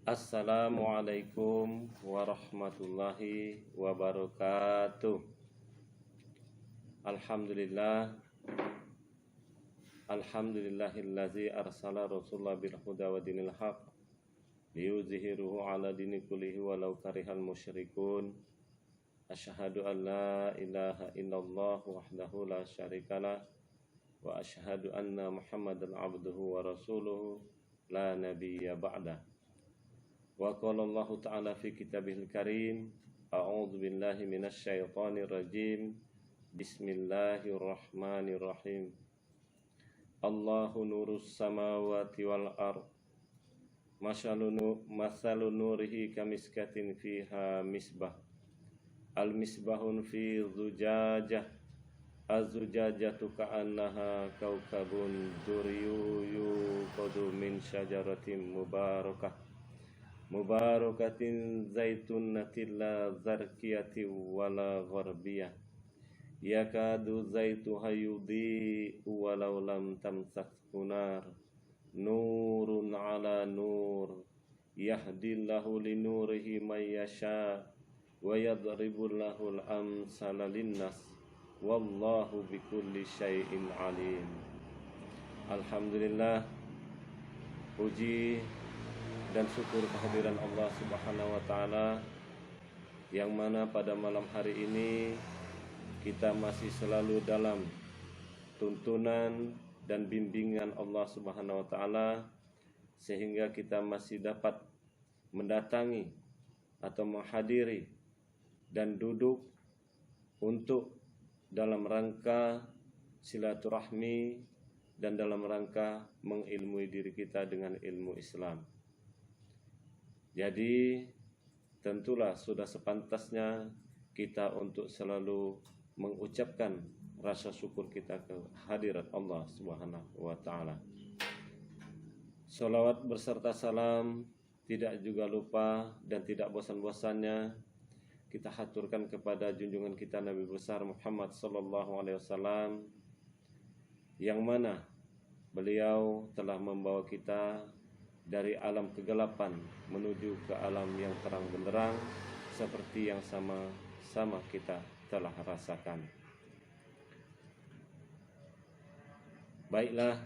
Assalamualaikum warahmatullahi wabarakatuh. Alhamdulillahillazi arsala rasulah bil huda wa dinil haq liyuzhiruhu ala dini kullihi walau karihal musyrikun. Asyhadu an la ilaha illallah wahdahu la syarikalah wa asyhadu anna Muhammadan abduhu wa rasuluhu la nabiyya ba'dah. Wa qala Allah ta'ala fi kitabihil karim, a'udzu billahi minasy syaithanir rajim. Bismillahirrahmanirrahim. Allahu nurus samawati wal ard. Masalu nurihi kamiskatin fiha misbah. Al misbahun fi zujajah. Az-zujajatu ka'annaha kaukabun duriyyu qadu min syajaratin mubarakatin zaitunatin la zarkiyatin wala gharbiyah yakadu zaituha yudhi'u walau lam tamsashu nar nurun ala nur yahdillahu linurihi may yasha wa yadribu lahul amsala linnas wallahu bikulli syai'in alim. Alhamdulillah, puji dan syukur kehadiran Allah Subhanahu wa taala yang mana pada malam hari ini kita masih selalu dalam tuntunan dan bimbingan Allah Subhanahu wa taala, sehingga kita masih dapat mendatangi atau menghadiri dan duduk untuk dalam rangka silaturahmi dan dalam rangka mengilmui diri kita dengan ilmu Islam. Jadi tentulah sudah sepantasnya kita untuk selalu mengucapkan rasa syukur kita ke hadirat Allah Subhanahu wa taala. Salawat berserta salam tidak juga lupa dan tidak bosan-bosannya kita haturkan kepada junjungan kita Nabi besar Muhammad sallallahu alaihi wasallam, yang mana beliau telah membawa kita dari alam kegelapan menuju ke alam yang terang benderang seperti yang sama-sama kita telah rasakan. Baiklah,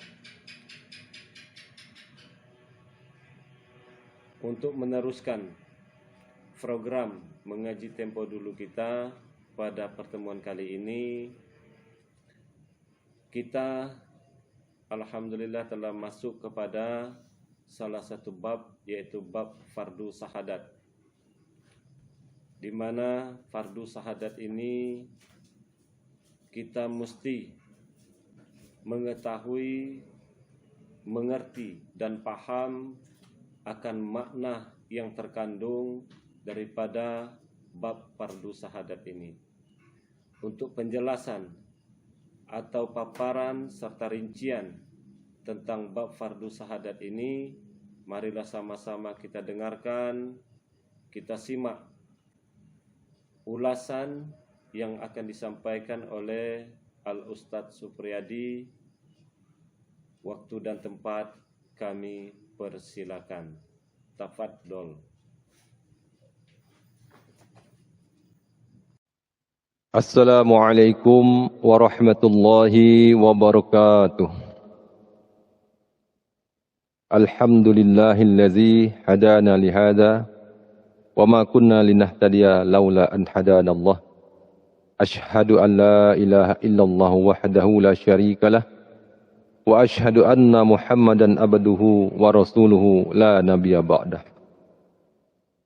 untuk meneruskan program mengaji tempo dulu kita pada pertemuan kali ini, kita alhamdulillah telah masuk kepada salah satu bab, yaitu bab fardu sahadat, di mana fardu sahadat ini kita mesti mengetahui, mengerti dan paham akan makna yang terkandung daripada bab fardu sahadat ini. Untuk penjelasan atau paparan serta rincian tentang bab fardu sahadat ini, marilah sama-sama kita dengarkan, kita simak ulasan yang akan disampaikan oleh Al-Ustadz Supriyadi. Waktu dan tempat kami persilakan. Tafadhol. Assalamualaikum warahmatullahi wabarakatuh. Alhamdulillahillazi hadana lihada wa ma kunna linahtadiya laula an hadanallah. Ashhadu an la ilaha illallah wahdahu la syarikalah wa ashhadu anna Muhammadan abduhu wa rasuluhu la nabiyya ba'dah.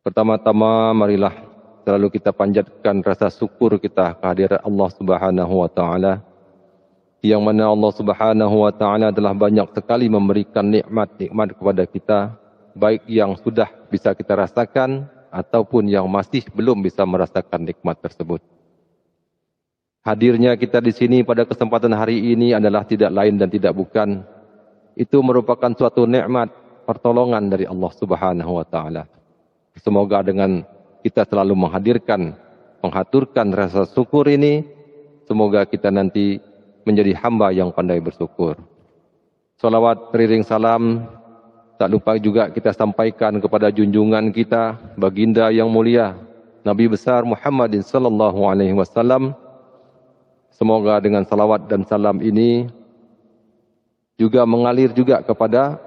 Pertama-tama marilah selalu kita panjatkan rasa syukur kita kehadirat Allah Subhanahu wa taala, yang mana Allah Subhanahu wa taala telah banyak sekali memberikan nikmat-nikmat kepada kita, baik yang sudah bisa kita rasakan ataupun yang masih belum bisa merasakan nikmat tersebut. Hadirnya kita di sini pada kesempatan hari ini adalah tidak lain dan tidak bukan, itu merupakan suatu nikmat pertolongan dari Allah Subhanahu wa taala. Semoga dengan kita selalu menghaturkan rasa syukur ini, semoga kita nanti menjadi hamba yang pandai bersyukur. Salawat beriring salam Tak lupa juga kita sampaikan kepada junjungan kita, baginda yang mulia, Nabi besar Muhammad sallallahu alaihi wasallam. Semoga dengan salawat dan salam ini juga mengalir juga kepada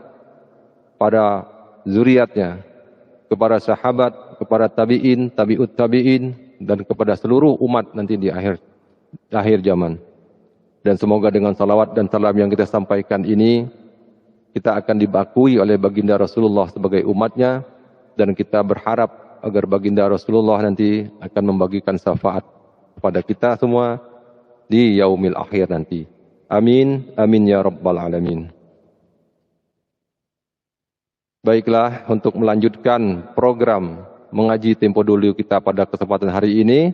para zuriatnya, kepada sahabat, kepada tabi'in, tabi'ut tabi'in, dan kepada seluruh umat nanti di akhir zaman. Dan semoga dengan salawat dan salam yang kita sampaikan ini, kita akan dibakui oleh baginda Rasulullah sebagai umatnya, dan kita berharap agar baginda Rasulullah nanti akan membagikan syafaat kepada kita semua di yaumil akhir nanti. Amin, amin ya rabbal alamin. Baiklah, untuk melanjutkan program mengaji tempo dulu kita pada kesempatan hari ini,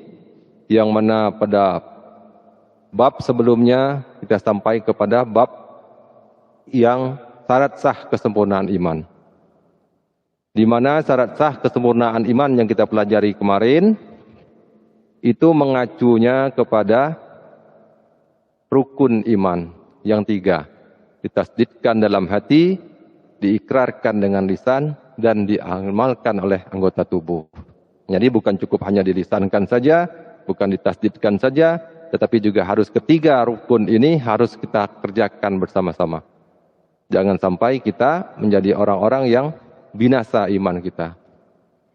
yang mana pada bab sebelumnya kita sampai kepada bab yang syarat sah kesempurnaan iman. Di mana syarat sah kesempurnaan iman yang kita pelajari kemarin, itu mengacunya kepada rukun iman yang 3. Ditasdidkan dalam hati, diikrarkan dengan lisan, dan diamalkan oleh anggota tubuh. Jadi bukan cukup hanya dilisankan saja, bukan ditasdidkan saja, tetapi juga harus ketiga rukun ini harus kita kerjakan bersama-sama. Jangan sampai kita menjadi orang-orang yang binasa iman kita.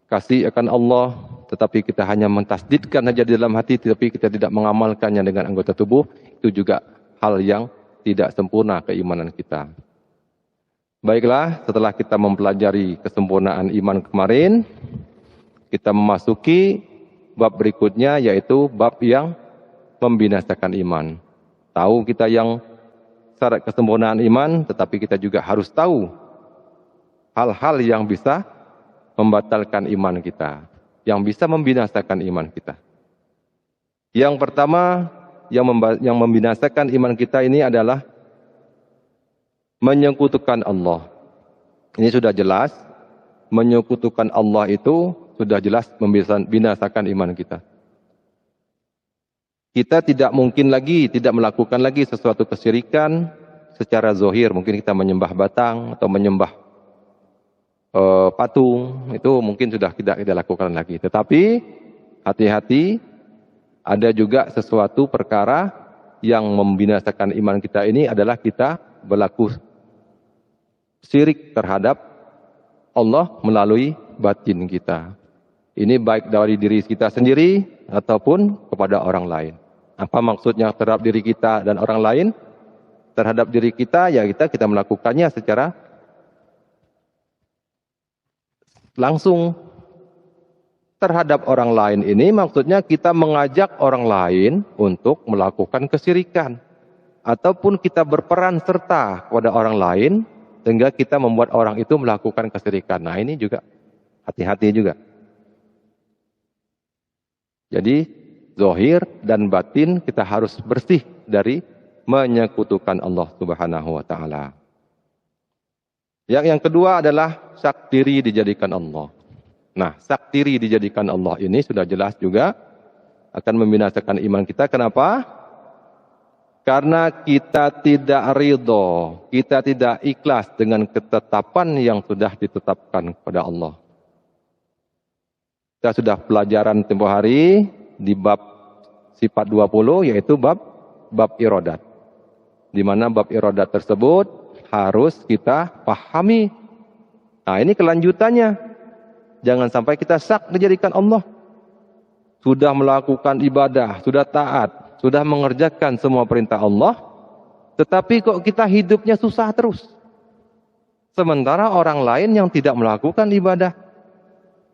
Kasih akan Allah, tetapi kita hanya mentasdidkan saja di dalam hati, tetapi kita tidak mengamalkannya dengan anggota tubuh. Itu juga hal yang tidak sempurna keimanan kita. Baiklah, setelah kita mempelajari kesempurnaan iman kemarin, kita memasuki bab berikutnya, yaitu bab yang membinasakan iman. Tahu kita yang syarat kesempurnaan iman, tetapi kita juga harus tahu hal-hal yang bisa membatalkan iman kita, yang bisa membinasakan iman kita. Yang pertama, yang membinasakan iman kita ini adalah menyekutukan Allah. Ini sudah jelas, menyekutukan Allah itu sudah jelas membinasakan iman kita. Kita tidak mungkin lagi, tidak melakukan lagi sesuatu kesyirikan secara zahir. Mungkin kita menyembah batang atau menyembah patung, itu mungkin sudah tidak kita lakukan lagi. Tetapi hati-hati, ada juga sesuatu perkara yang membinasakan iman kita ini adalah kita berlaku syirik terhadap Allah melalui batin kita. Ini baik dari diri kita sendiri ataupun kepada orang lain. Apa maksudnya terhadap diri kita dan orang lain? Terhadap diri kita, ya kita melakukannya secara langsung. Terhadap orang lain ini maksudnya kita mengajak orang lain untuk melakukan kesyirikan. Ataupun kita berperan serta kepada orang lain sehingga kita membuat orang itu melakukan kesyirikan. Nah ini juga hati-hati juga. Jadi zahir dan batin kita harus bersih dari menyekutukan Allah Subhanahu wa taala. Yang kedua adalah syak diri dijadikan Allah. Nah, syak diri dijadikan Allah ini sudah jelas juga akan membinasakan iman kita. Kenapa? Karena kita tidak ridho, kita tidak ikhlas dengan ketetapan yang sudah ditetapkan kepada Allah. Kita sudah pelajaran tempoh hari di bab sifat 20, yaitu bab iradat. Di mana bab iradat tersebut harus kita pahami. Nah, ini kelanjutannya. Jangan sampai kita syak dijadikan Allah. Sudah melakukan ibadah, sudah taat, sudah mengerjakan semua perintah Allah, tetapi kok kita hidupnya susah terus. Sementara orang lain yang tidak melakukan ibadah,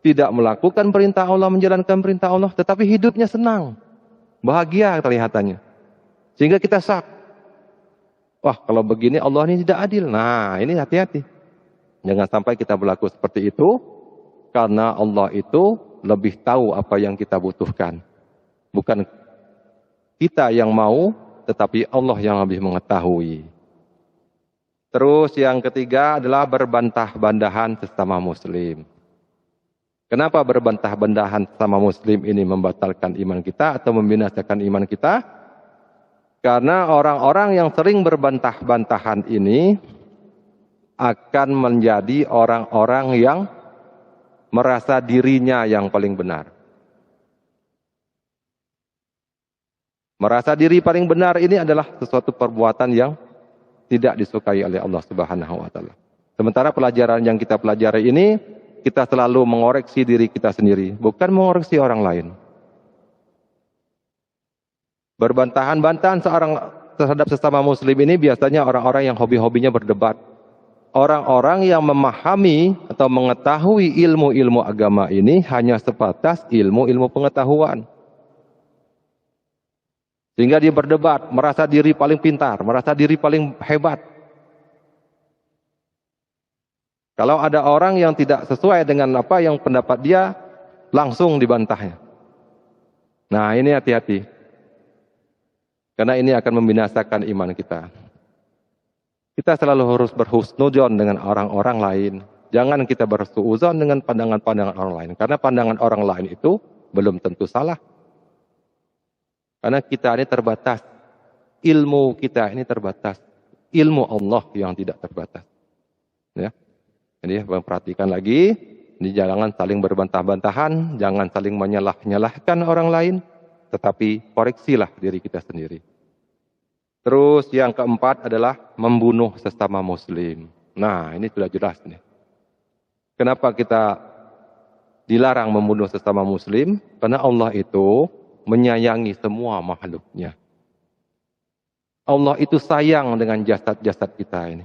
tidak melakukan perintah Allah, menjalankan perintah Allah, tetapi hidupnya senang, bahagia kelihatannya. Sehingga kita syak. Wah, kalau begini Allah ini tidak adil. Nah, ini hati-hati. Jangan sampai kita berlaku seperti itu, karena Allah itu lebih tahu apa yang kita butuhkan. Bukan kita yang mau, tetapi Allah yang lebih mengetahui. Terus yang ketiga adalah berbantah-bandahan sesama muslim. Kenapa berbantah-bandahan sesama muslim ini membatalkan iman kita atau membinasakan iman kita? Karena orang-orang yang sering berbantah-bantahan ini akan menjadi orang-orang yang merasa dirinya yang paling benar. Merasa diri paling benar ini adalah sesuatu perbuatan yang tidak disukai oleh Allah Subhanahu wa taala. Sementara pelajaran yang kita pelajari ini, kita selalu mengoreksi diri kita sendiri, bukan mengoreksi orang lain. Berbantahan-bantahan terhadap sesama muslim ini biasanya orang-orang yang hobi-hobinya berdebat. Orang-orang yang memahami atau mengetahui ilmu-ilmu agama ini hanya sebatas ilmu-ilmu pengetahuan. Sehingga dia berdebat, merasa diri paling pintar, merasa diri paling hebat. Kalau ada orang yang tidak sesuai dengan apa yang pendapat dia, langsung dibantahnya. Nah, ini hati-hati. Karena ini akan membinasakan iman kita. Kita selalu harus berhusnudzon dengan orang-orang lain. Jangan kita bersuudzon dengan pandangan-pandangan orang lain. Karena pandangan orang lain itu belum tentu salah. Karena kita ini terbatas. Ilmu kita ini terbatas. Ilmu Allah yang tidak terbatas. Ya. Jadi perhatikan lagi. Ini jangan saling berbantah-bantahan. Jangan saling menyalah-nyalahkan orang lain. Tetapi koreksilah diri kita sendiri. Terus yang keempat adalah membunuh sesama muslim. Nah, ini sudah jelas nih. Kenapa kita dilarang membunuh sesama muslim? Karena Allah itu menyayangi semua makhluknya. Allah itu sayang dengan jasad-jasad kita ini.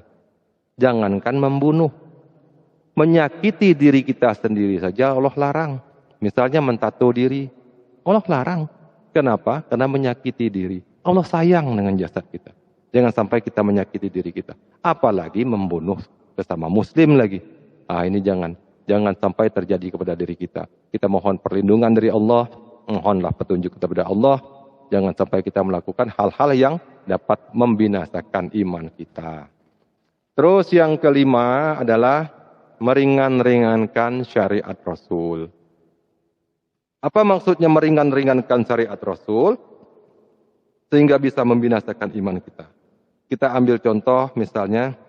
Jangankan membunuh. Menyakiti diri kita sendiri saja Allah larang. Misalnya mentato diri. Allah larang. Kenapa? Karena menyakiti diri. Allah sayang dengan jasad kita. Jangan sampai kita menyakiti diri kita. Apalagi membunuh sesama muslim lagi. Ini jangan sampai terjadi kepada diri kita. Kita mohon perlindungan dari Allah. Mohonlah petunjuk kepada Allah. Jangan sampai kita melakukan hal-hal yang dapat membinasakan iman kita. Terus yang kelima adalah meringan-ringankan syariat Rasul. Apa maksudnya meringan-ringankan syariat Rasul? Sehingga bisa membinasakan iman kita. Kita ambil contoh misalnya,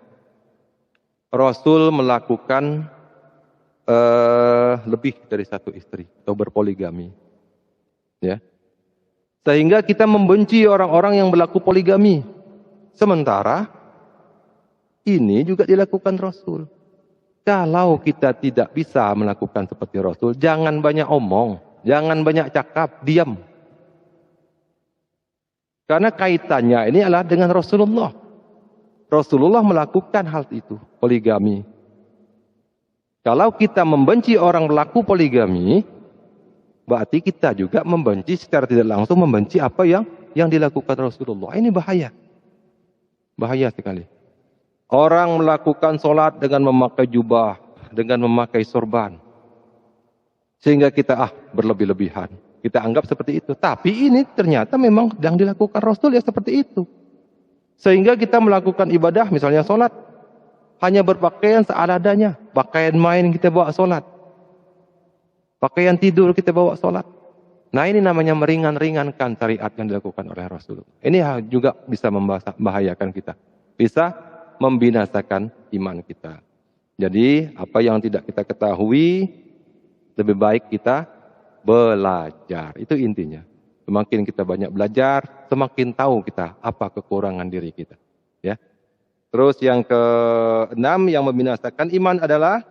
Rasul melakukan lebih dari satu istri atau berpoligami. Ya. Sehingga kita membenci orang-orang yang berlaku poligami. Sementara ini juga dilakukan Rasul. Kalau kita tidak bisa melakukan seperti Rasul, jangan banyak omong, jangan banyak cakap, diam. Karena kaitannya ini adalah dengan Rasulullah. Rasulullah melakukan hal itu, poligami. Kalau kita membenci orang berlaku poligami, berarti kita juga membenci secara tidak langsung membenci apa yang dilakukan Rasulullah. Ini bahaya. Bahaya sekali. Orang melakukan sholat dengan memakai jubah, dengan memakai sorban. Sehingga kita berlebih-lebihan. Kita anggap seperti itu. Tapi ini ternyata memang yang dilakukan Rasul ya seperti itu. Sehingga kita melakukan ibadah, misalnya sholat. Hanya berpakaian seadanya. Pakaian main kita bawa sholat. Pakaian tidur kita bawa sholat. Nah ini namanya meringan-ringankan syariat yang dilakukan oleh Rasul. Ini juga bisa membahayakan kita. Bisa membinasakan iman kita. Jadi apa yang tidak kita ketahui, lebih baik kita belajar. Itu intinya. Semakin kita banyak belajar, semakin tahu kita apa kekurangan diri kita. Ya. Terus yang keenam yang membinasakan iman adalah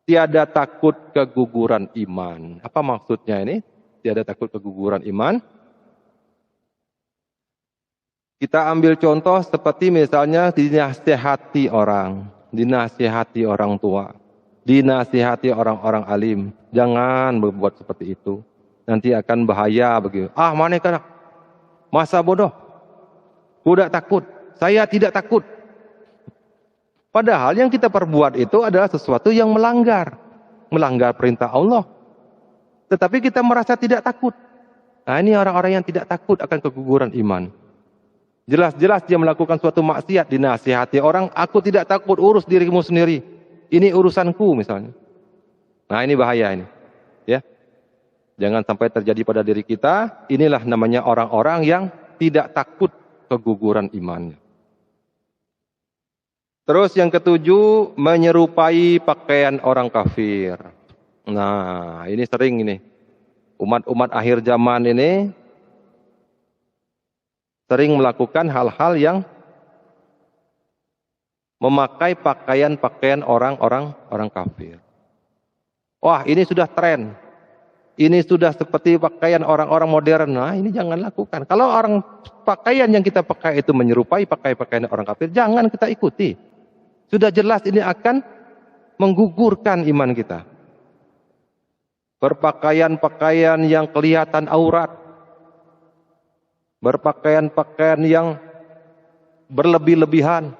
tiada takut keguguran iman. Apa maksudnya ini? Tiada takut keguguran iman. Kita ambil contoh seperti misalnya dinasihati orang tua, dinasihati orang-orang alim. Jangan berbuat seperti itu. Nanti akan bahaya begitu. Mana kan? Masa bodoh. Kuda takut. Saya tidak takut. Padahal yang kita perbuat itu adalah sesuatu yang melanggar perintah Allah. Tetapi kita merasa tidak takut. Nah ini orang-orang yang tidak takut akan keguguran iman. Jelas-jelas dia melakukan suatu maksiat, dinasihati orang, aku tidak takut, urus dirimu sendiri. Ini urusanku misalnya. Nah ini bahaya ini. Ya. Jangan sampai terjadi pada diri kita. Inilah namanya orang-orang yang tidak takut keguguran imannya. Terus yang ketujuh, menyerupai pakaian orang kafir. Nah, ini sering ini. Umat-umat akhir zaman ini sering melakukan hal-hal yang memakai pakaian-pakaian orang kafir. Wah, ini sudah tren. Ini sudah seperti pakaian orang-orang modern. Nah, ini jangan lakukan. Kalau pakaian yang kita pakai itu menyerupai pakaian orang kafir, jangan kita ikuti. Sudah jelas ini akan menggugurkan iman kita. Berpakaian-pakaian yang kelihatan aurat. Berpakaian-pakaian yang berlebih-lebihan.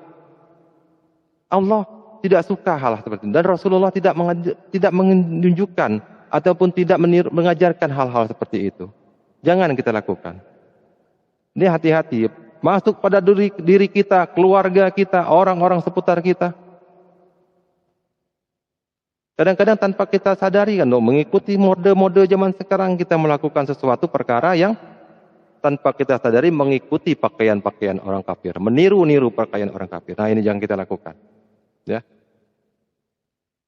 Allah tidak suka hal seperti itu. Dan Rasulullah tidak menunjukkan ataupun tidak mengajarkan hal-hal seperti itu. Jangan kita lakukan. Ini hati-hati. Masuk pada diri kita, keluarga kita, orang-orang seputar kita. Kadang-kadang tanpa kita sadari kan, mengikuti mode-mode zaman sekarang kita melakukan sesuatu perkara yang tanpa kita sadari mengikuti pakaian-pakaian orang kafir, meniru-niru pakaian orang kafir. Nah, ini jangan kita lakukan. Ya.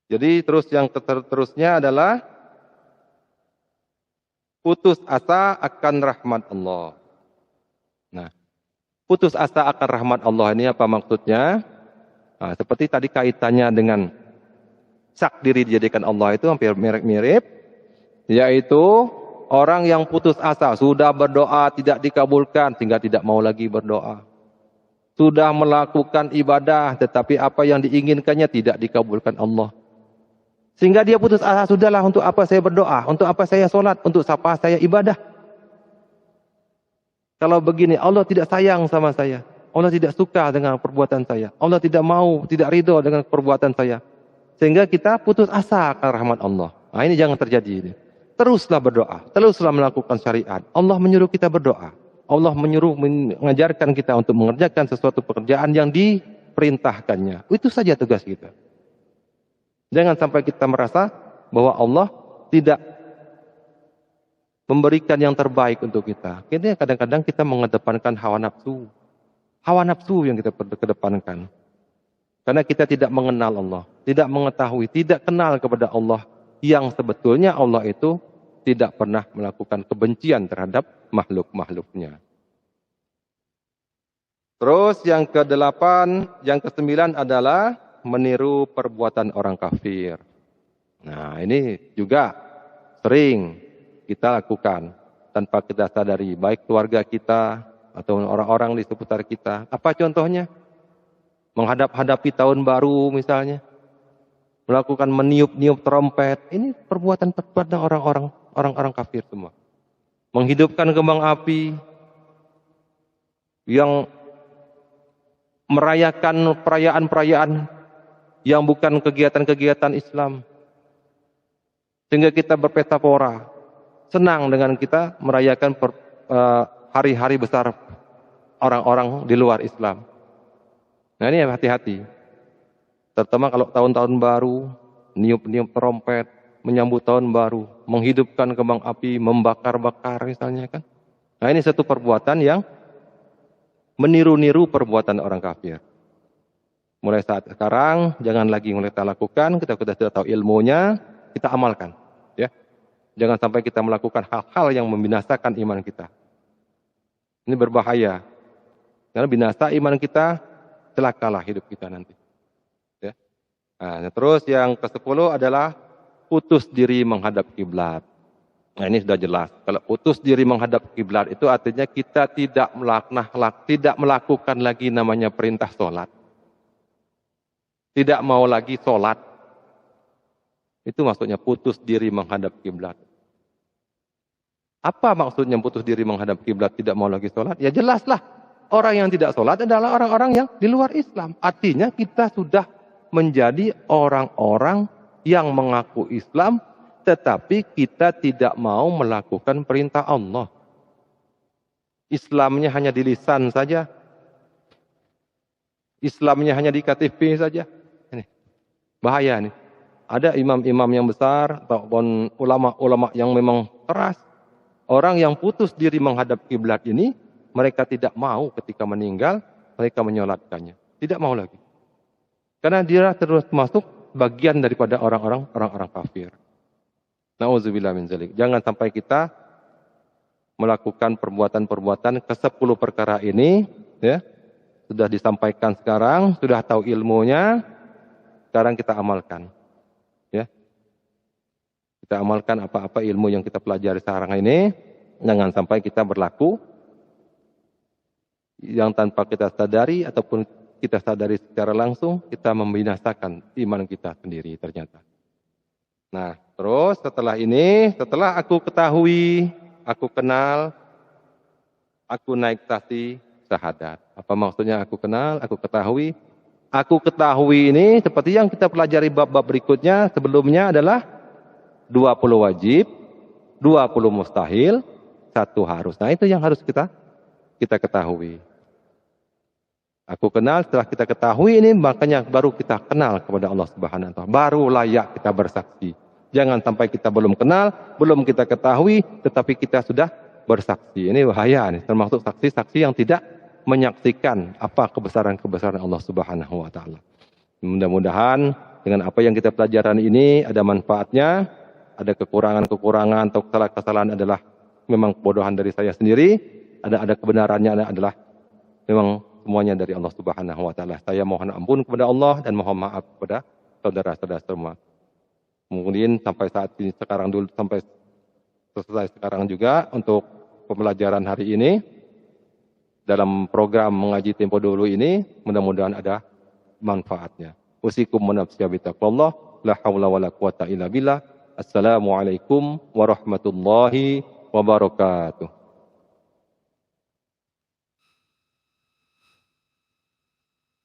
Jadi terus yang terusnya adalah putus asa akan rahmat Allah. Nah, putus asa akan rahmat Allah ini apa maksudnya? Nah, seperti tadi kaitannya dengan sak diri dijadikan Allah itu hampir mirip-mirip, yaitu orang yang putus asa, sudah berdoa tidak dikabulkan sehingga tidak mau lagi berdoa. Sudah melakukan ibadah tetapi apa yang diinginkannya tidak dikabulkan Allah. Sehingga dia putus asa, sudahlah untuk apa saya berdoa, untuk apa saya sholat, untuk apa saya ibadah. Kalau begini, Allah tidak sayang sama saya. Allah tidak suka dengan perbuatan saya. Allah tidak mau, tidak ridho dengan perbuatan saya. Sehingga kita putus asa akan rahmat Allah. Nah, ini jangan terjadi. Teruslah berdoa, teruslah melakukan syariat. Allah menyuruh kita berdoa. Allah menyuruh mengajarkan kita untuk mengerjakan sesuatu pekerjaan yang diperintahkannya. Itu saja tugas kita. Jangan sampai kita merasa bahwa Allah tidak memberikan yang terbaik untuk kita. Kadang-kadang kita mengedepankan hawa nafsu. Hawa nafsu yang kita kedepankan. Karena kita tidak mengenal Allah, tidak mengetahui, tidak kenal kepada Allah yang sebetulnya Allah itu tidak pernah melakukan kebencian terhadap makhluk-makhluknya. Terus yang ke-8, yang ke-9 adalah meniru perbuatan orang kafir. Nah, ini juga sering kita lakukan tanpa kita sadari, baik keluarga kita atau orang-orang di seputar kita. Apa contohnya? Menghadap-hadapi tahun baru misalnya. Melakukan meniup-niup trompet. Ini perbuatan-perbuatan orang kafir semua. Menghidupkan kembang api yang merayakan perayaan-perayaan yang bukan kegiatan-kegiatan Islam. Sehingga kita berpesta pora. Senang dengan kita merayakan hari-hari besar orang-orang di luar Islam. Nah, ini hati-hati. Terutama kalau tahun-tahun baru, niup-niup trompet, menyambut tahun baru, menghidupkan kembang api, membakar-bakar misalnya kan. Nah, ini satu perbuatan yang meniru-niru perbuatan orang kafir. Mulai saat sekarang, jangan lagi kita lakukan, kita sudah tahu ilmunya, kita amalkan. Ya. Jangan sampai kita melakukan hal-hal yang membinasakan iman kita. Ini berbahaya. Karena binasa iman kita, celakalah hidup kita nanti. Ya. Nah, terus yang ke-10 adalah putus diri menghadap kiblat. Nah, ini sudah jelas. Kalau putus diri menghadap kiblat itu artinya kita tidak melakukan lagi namanya perintah sholat. Tidak mau lagi sholat. Itu maksudnya putus diri menghadap kiblat. Apa maksudnya putus diri menghadap kiblat tidak mau lagi sholat? Ya jelaslah. Orang yang tidak sholat adalah orang-orang yang di luar Islam. Artinya kita sudah menjadi orang-orang yang mengaku Islam, tetapi kita tidak mau melakukan perintah Allah. Islamnya hanya di lisan saja. Islamnya hanya di KTP saja. Ini bahaya nih. Ada imam-imam yang besar, ataupun ulama-ulama yang memang keras. Orang yang putus diri menghadap kiblat ini, mereka tidak mau ketika meninggal, mereka menyolatkannya. Tidak mau lagi. Karena dia terus masuk bagian daripada orang-orang kafir. Nauzubillah min dzalik. Jangan sampai kita melakukan perbuatan-perbuatan ke-10 perkara ini, ya. Sudah disampaikan sekarang, sudah tahu ilmunya, sekarang kita amalkan. Ya. Kita amalkan apa-apa ilmu yang kita pelajari sekarang ini, jangan sampai kita berlaku yang tanpa kita sadari ataupun kita sadari secara langsung, kita membinasakan iman kita sendiri ternyata. Nah, terus setelah ini, setelah aku ketahui, aku kenal, aku naik taksi syahadat. Apa maksudnya aku kenal, aku ketahui? Aku ketahui ini seperti yang kita pelajari bab-bab berikutnya sebelumnya adalah 20 wajib, 20 mustahil, 1 harus. Nah, itu yang harus kita ketahui. Aku kenal, setelah kita ketahui ini, makanya baru kita kenal kepada Allah Subhanahu wa Ta'ala. Baru layak kita bersaksi. Jangan sampai kita belum kenal, belum kita ketahui, tetapi kita sudah bersaksi. Ini bahaya nih, termasuk saksi-saksi yang tidak menyaksikan apa kebesaran-kebesaran Allah Subhanahu wa Ta'ala. Mudah-mudahan dengan apa yang kita pelajaran ini ada manfaatnya, ada kekurangan-kekurangan atau kesalahan-kesalahan adalah memang kebodohan dari saya sendiri, ada kebenarannya adalah memang semuanya dari Allah Subhanahu wa Ta'ala. Saya mohon ampun kepada Allah dan mohon maaf kepada saudara-saudara semua. Mungkin sampai saat ini sekarang dulu, sampai selesai sekarang juga untuk pembelajaran hari ini dalam program mengaji tempo dulu ini, mudah-mudahan ada manfaatnya. Usikum wa nafsi bitaqwallah, la haula wala quwata illa billah. Assalamualaikum warahmatullahi wabarakatuh.